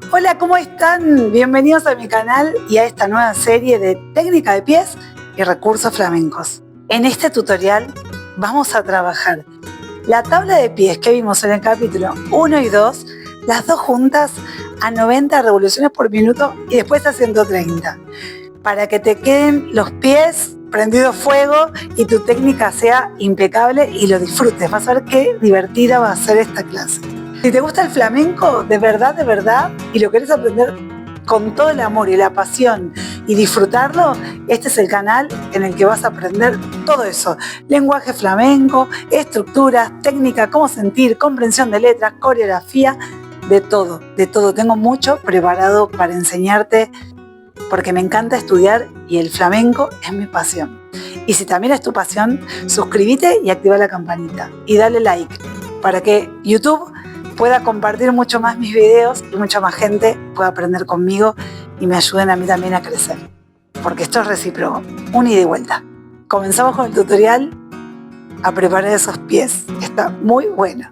Hola, ¿cómo están? Bienvenidos a mi canal y a esta nueva serie de técnica de pies y recursos flamencos. En este tutorial vamos a trabajar la tabla de pies que vimos en el capítulo 1 y 2, las dos juntas a 90 revoluciones por minuto y después a 130, para que te queden los pies prendidos fuego y tu técnica sea impecable y lo disfrutes. Vas a ver qué divertida va a ser esta clase. Si te gusta el flamenco, de verdad, y lo querés aprender con todo el amor y la pasión y disfrutarlo, este es el canal en el que vas a aprender todo eso. Lenguaje flamenco, estructuras, técnica, cómo sentir, comprensión de letras, coreografía, de todo. Tengo mucho preparado para enseñarte porque me encanta estudiar y el flamenco es mi pasión. Y si también es tu pasión, suscríbete y activa la campanita y dale like para que YouTube pueda compartir mucho más mis videos y mucha más gente pueda aprender conmigo y me ayuden a mí también a crecer. Porque esto es recíproco, un ida y vuelta. Comenzamos con el tutorial a preparar esos pies, que está muy bueno.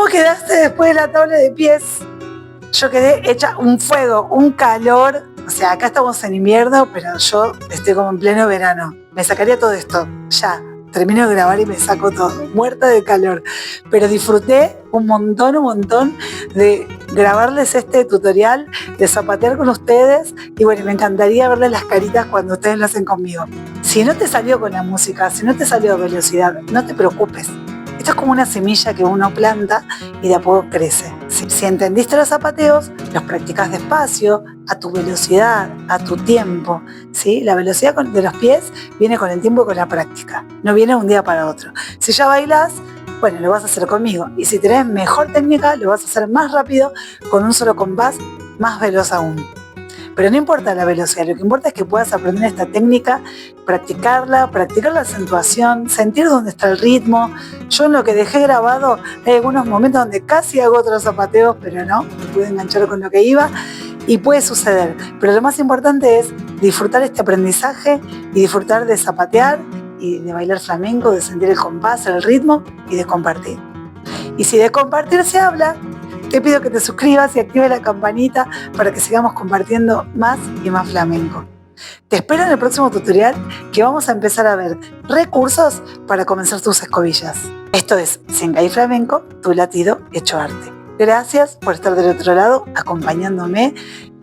quedaste después de la tabla de pies? Yo quedé hecha un fuego, un calor. O sea, acá estamos en invierno, pero yo estoy como en pleno verano. Me sacaría todo esto, ya. Termino de grabar y me saco todo, muerta de calor. Pero disfruté un montón de grabarles este tutorial, de zapatear con ustedes. Y bueno, me encantaría verles las caritas cuando ustedes lo hacen conmigo. Si no te salió con la música, si no te salió a velocidad, no te preocupes. Esto es como una semilla que uno planta y de a poco crece. Si entendiste los zapateos, los practicas despacio, a tu velocidad, a tu tiempo, ¿sí? La velocidad de los pies viene con el tiempo y con la práctica. No viene de un día para otro. Si ya bailás, bueno, lo vas a hacer conmigo. Y si tenés mejor técnica, lo vas a hacer más rápido con un solo compás, más veloz aún. Pero no importa la velocidad, lo que importa es que puedas aprender esta técnica, practicar la acentuación, sentir dónde está el ritmo. Yo en lo que dejé grabado hay algunos momentos donde casi hago otros zapateos, pero no, me pude enganchar con lo que iba y puede suceder. Pero lo más importante es disfrutar este aprendizaje y disfrutar de zapatear y de bailar flamenco, de sentir el compás, el ritmo y de compartir. Y si de compartir se habla, te pido que te suscribas y actives la campanita para que sigamos compartiendo más y más flamenco. Te espero en el próximo tutorial que vamos a empezar a ver recursos para comenzar tus escobillas. Esto es Sencay Flamenco, tu latido hecho arte. Gracias por estar del otro lado, acompañándome,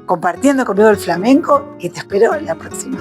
compartiendo conmigo el flamenco y te espero en la próxima.